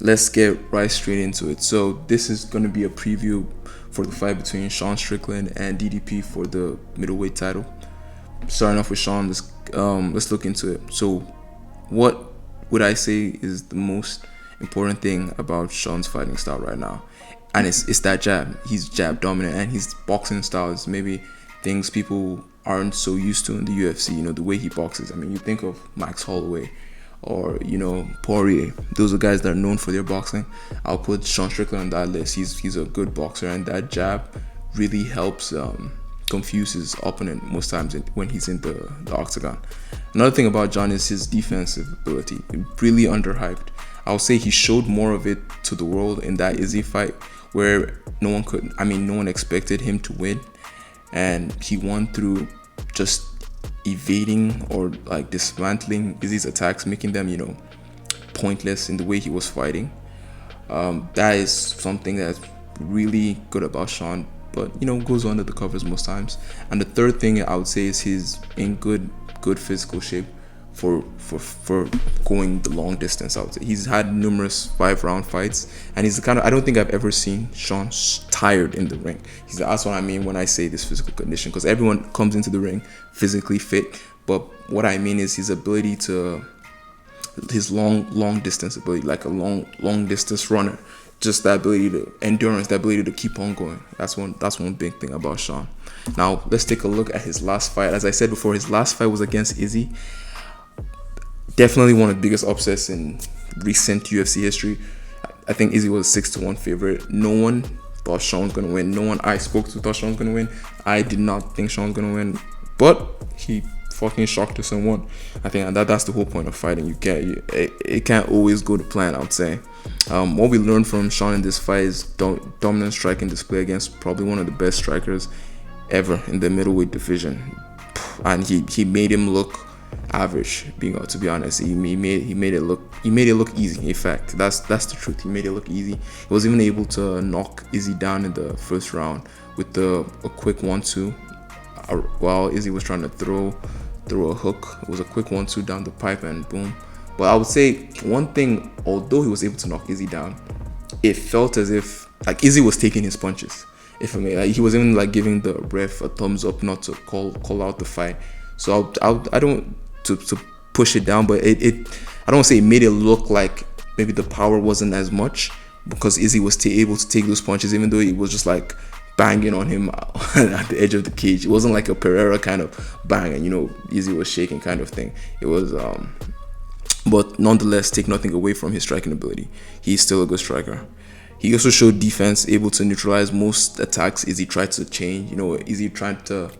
let's get right straight into it. So this is going to be a preview for the fight between Sean Strickland and DDP for the middleweight title. Starting off with Sean, let's look into it. So, what would I say is the most important thing about Sean's fighting style right now? And it's that jab. He's jab dominant, and his boxing style is maybe things people aren't so used to in the UFC. You know, the way he boxes. I mean, you think of Max Holloway or Poirier. Those are guys that are known for their boxing. I'll put Sean Strickland on that list. He's a good boxer, and that jab really helps confuse his opponent most times when he's in the octagon. Another thing about John is his defensive ability. Really underhyped. I'll say he showed more of it to the world in that Izzy fight, where no one expected him to win, and he won through just evading or like dismantling Izzy's attacks, making them pointless in the way he was fighting. That is something that's really good about Sean, but goes under the covers most times. And the third thing I would say is he's in good physical shape for going the long distance. I would say he's had numerous 5-round fights, and he's the kind of, I don't think I've ever seen Sean tired in the ring. That's what I mean when I say this physical condition, because everyone comes into the ring physically fit, but what I mean is his ability to, his long distance ability, like a long distance runner. Just the ability to endurance, the ability to keep on going. That's one big thing about Sean. Now let's take a look at his last fight. As I said before, his last fight was against Izzy. Definitely one of the biggest upsets in recent UFC history. I think Izzy was a 6-1 favorite. No one thought Sean was gonna win. No one I spoke to thought Sean was gonna win. I did not think Sean was gonna win, but he fucking shocked us and won. I think that's the whole point of fighting. It can't always go to plan, I would say. What we learned from Sean in this fight is dominant striking display against probably one of the best strikers ever in the middleweight division, and he made him look average. To be honest, he made it look easy. In fact, that's the truth. He made it look easy. He was even able to knock Izzy down in the first round with a quick 1-2 while Izzy was trying to throw a hook. It was a quick 1-2 down the pipe and boom. But I would say one thing, although he was able to knock Izzy down, it felt as if like Izzy was taking his punches. If I may, he was even like giving the ref a thumbs up not to call out the fight. So I don't to push it down, but I don't say it made it look like maybe the power wasn't as much, because Izzy was able to take those punches, even though he was just like banging on him at the edge of the cage. It wasn't like a Pereira kind of bang and Izzy was shaking kind of thing. It was but nonetheless, take nothing away from his striking ability. He's still a good striker. He also showed defense, able to neutralize most attacks Izzy tried to change. Izzy tried to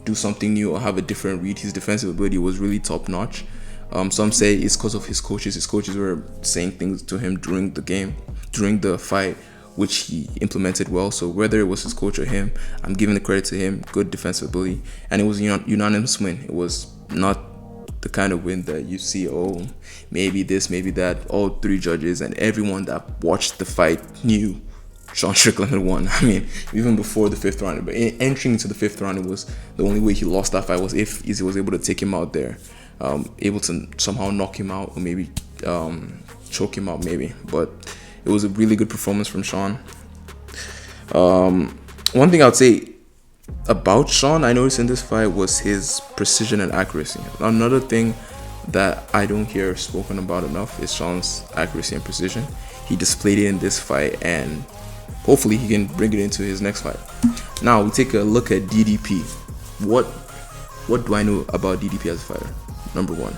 do something new or have a different read. His defensive ability was really top notch. Some say it's because of his coaches. His coaches were saying things to him during the fight, which he implemented well. So whether it was his coach or him, I'm giving the credit to him. Good defensive ability, and it was unanimous win. It was not the kind of win that you see, maybe this, maybe that. All three judges and everyone that watched the fight knew Sean Strickland had won. I mean, even before the 5th round, but entering into the 5th round, it was the only way he lost that fight was if Izzy was able to take him out there, able to somehow knock him out or maybe choke him out maybe. But it was a really good performance from Sean. One thing I would say about Sean I noticed in this fight was his precision and accuracy. Another thing that I don't hear spoken about enough is Sean's accuracy and precision. He displayed it in this fight, and hopefully he can bring it into his next fight. Now we take a look at DDP. What do I know about DDP as a fighter? Number one,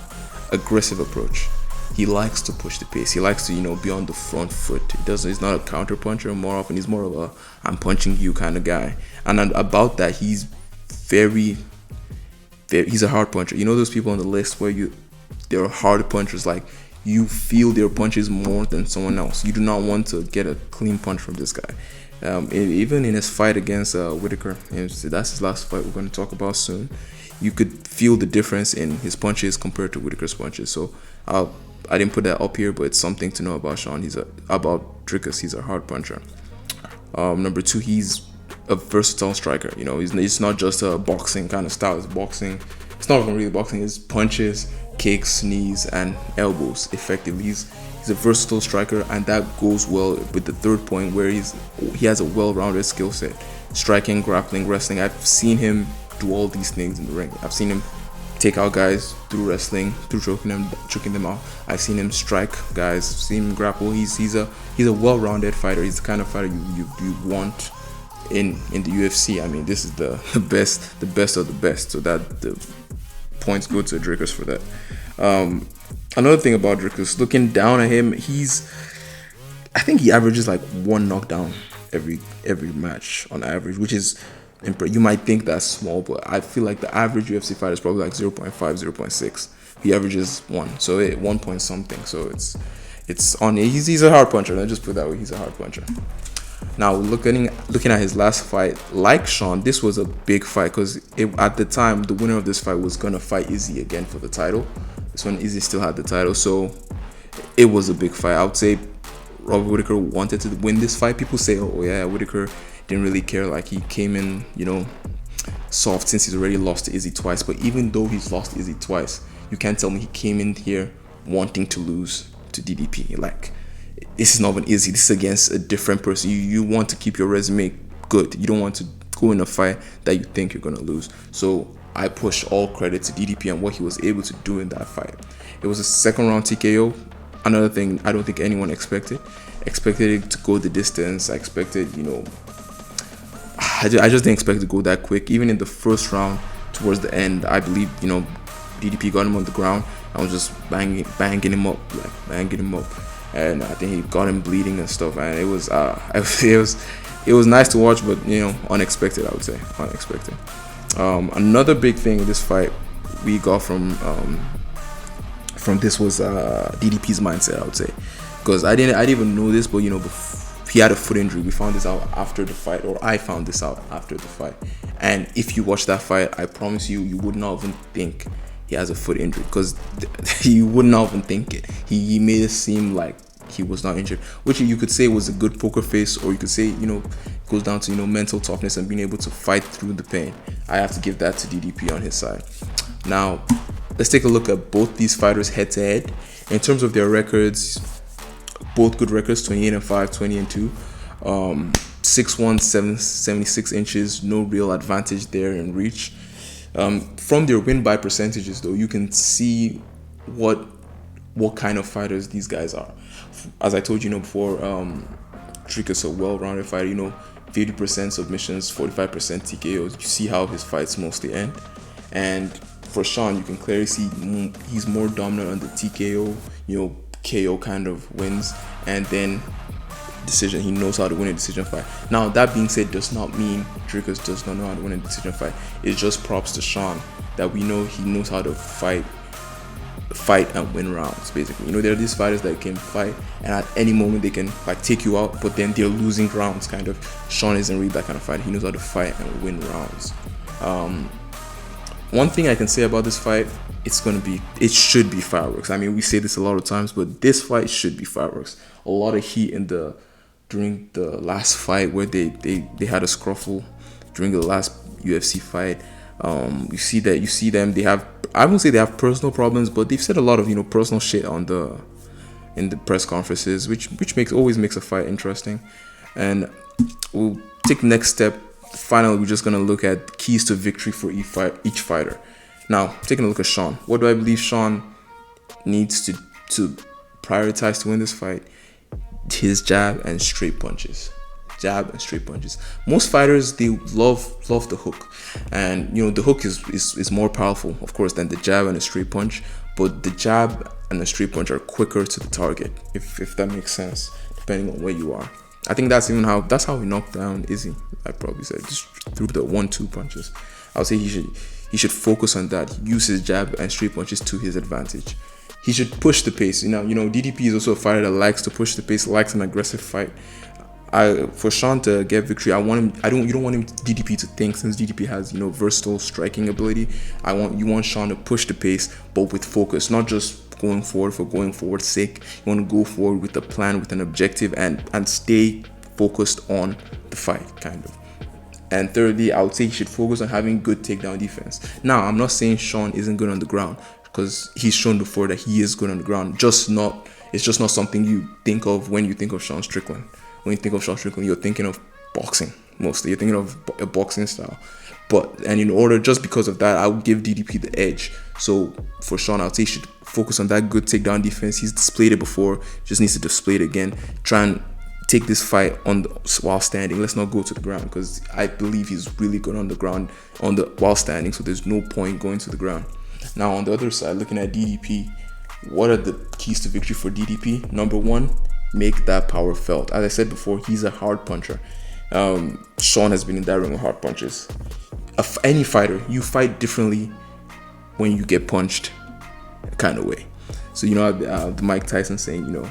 aggressive approach. He likes to push the pace. He likes to, be on the front foot. He's not a counter puncher. More often, he's more of a I'm punching you kind of guy. And about that, he's he's a hard puncher. Those people on the list where they're hard punchers. Like you feel their punches more than someone else. You do not want to get a clean punch from this guy. Even in his fight against Whitaker, that's his last fight we're going to talk about soon. You could feel the difference in his punches compared to Whitaker's punches. So I didn't put that up here, but it's something to know about Sean. About Dricus. He's a hard puncher. Number two, he's a versatile striker. He's not just a boxing kind of style. It's not even really boxing. It's punches, kicks, knees, and elbows. Effectively, he's He's a versatile striker, and that goes well with the third point, where he has a well-rounded skill set: striking, grappling, wrestling. I've seen him do all these things in the ring. I've seen him take out guys through wrestling, through choking them out. I've seen him strike guys, seen him grapple. He's a well-rounded fighter. He's the kind of fighter you want in the UFC. I mean, this is the best of the best. So that the points go to Dricus for that. Another thing about Dricus, looking down at him, I think he averages like one knockdown every match on average, which is, you might think that's small, but I feel like the average UFC fighter is probably like 0.5, 0.6. He averages 1, so 1 point something. So it's on. He's a hard puncher. Let's just put it that way. He's a hard puncher. Now, looking at his last fight, like Sean, this was a big fight because at the time, the winner of this fight was going to fight Izzy again for the title. This one, Izzy still had the title, so it was a big fight. I would say Robert Whittaker wanted to win this fight. People say, oh yeah, Whittaker didn't really care. Like, he came in, soft, since he's already lost to Izzy twice. But even though he's lost to Izzy twice, you can't tell me he came in here wanting to lose to DDP. Like, this is not an Izzy. This is against a different person. You want to keep your resume good. You don't want to go in a fight that you think you're going to lose. So I push all credit to DDP and what he was able to do in that fight. It was a second round TKO. Another thing I don't think anyone expected it to go the distance. I expected, I just didn't expect it to go that quick. Even in the first round, towards the end, I believe, DDP got him on the ground. I was just banging him up. And I think he got him bleeding and stuff. And it was nice to watch, but unexpected. I would say unexpected. Another big thing in this fight we got from this was DDP's mindset. I would say, because I didn't even know this, but he had a foot injury. We found this out after the fight, or I found this out after the fight. And if you watch that fight, I promise you would not even think he has a foot injury, because you would not even think it. He made it seem like he was not injured, which you could say was a good poker face, or you could say, it goes down to, mental toughness and being able to fight through the pain. I have to give that to DDP on his side. Now, let's take a look at both these fighters head to head. In terms of their records, both good records, 28-5, 20-2. 6'1", 76 inches, no real advantage there in reach. From their win by percentages, though, you can see what kind of fighters these guys are. As I told you, before, Dricus, a well-rounded fighter, 50% submissions, 45% TKOs. You see how his fights mostly end. And for Sean, you can clearly see he's more dominant on the TKO, KO kind of wins, and then decision. He knows how to win a decision fight. Now, that being said, does not mean Dricus does not know how to win a decision fight. It's just props to Sean that we know he knows how to fight and win rounds, basically. There are these fighters that can fight and at any moment they can take you out, but then they're losing rounds, kind of. Sean isn't really that kind of fighter. He knows how to fight and win rounds. One thing I can say about this fight, it should be fireworks. I mean, we say this a lot of times, but this fight should be fireworks. A lot of heat during the last fight, where they had a scruffle during the last UFC fight. You see them. They have, I won't say they have personal problems, but they've said a lot of personal shit in the press conferences, which always makes a fight interesting. And we'll take the next step. Finally, we're just gonna look at keys to victory for each fighter. Now, taking a look at Sean. What do I believe Sean needs to prioritize to win this fight? His jab and straight punches. Most fighters, they love the hook, and the hook is more powerful, of course, than the jab and the straight punch. But the jab and the straight punch are quicker to the target, if that makes sense, depending on where you are. I think that's how he knocked down Izzy. I probably said just through the 1-2 punches. I would say he should focus on that. Use his jab and straight punches to his advantage. He should push the pace. DDP is also a fighter that likes to push the pace, likes an aggressive fight. For Sean to get victory, you don't want him DDP to think, since DDP has versatile striking ability. You want Sean to push the pace, but with focus, not just going forward for going forward's sake. You want to go forward with a plan, with an objective, and stay focused on the fight, kind of. And thirdly, I would say he should focus on having good takedown defense. Now, I'm not saying Sean isn't good on the ground, because he's shown before that he is good on the ground, just not It's just not something you think of when you think of Sean Strickland. When you think of Sean Strickland, you're thinking of boxing mostly. You're thinking of a boxing style. And in order, just because of that, I would give DDP the edge. So for Sean, I would say he should focus on that good takedown defense. He's displayed it before, just needs to display it again. Try and take this fight while standing. Let's not go to the ground, because I believe he's really good on the ground while standing. So there's no point going to the ground. Now on the other side, looking at DDP, what are the keys to victory for DDP? Number one, make that power felt. As I said before, he's a hard puncher. Sean has been in that ring with hard punches. Any fighter, you fight differently when you get punched, kind of way. So the Mike Tyson saying,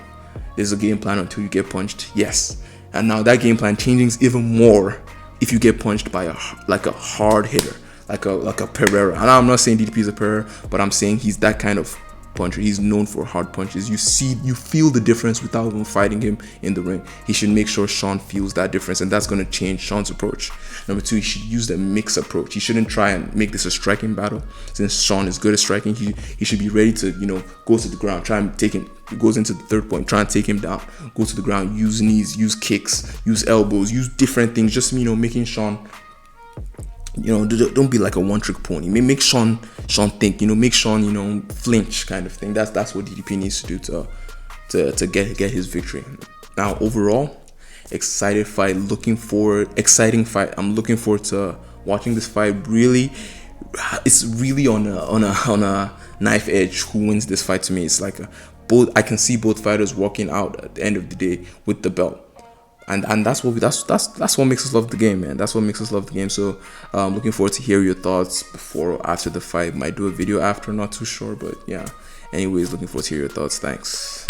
there's a game plan until you get punched. Yes, and now that game plan changes even more if you get punched by a hard hitter, like a Pereira. And I'm not saying DDP is a Pereira, but I'm saying he's that kind of puncher. He's known for hard punches. You feel the difference without even fighting him in the ring. He should make sure Sean feels that difference, and that's going to change Sean's approach. Number two, he should use the mix approach. He shouldn't try and make this a striking battle. Since Sean is good at striking, he should be ready to go to the ground, try and take him. He goes into the third point, try and take him down, go to the ground, use knees, use kicks, use elbows, use different things, just making Sean, don't be like a one-trick pony. Make Sean think, make Sean, flinch, kind of thing. That's what DDP needs to do to get his victory. Now overall, exciting fight. I'm looking forward to watching this fight. Really, it's really on a knife edge who wins this fight. To me, it's like I can see both fighters walking out at the end of the day with the belt. And that's what makes us love the game, man. That's what makes us love the game. So looking forward to hear your thoughts before or after the fight. Might do a video after, not too sure, but yeah. Anyways, looking forward to hear your thoughts. Thanks.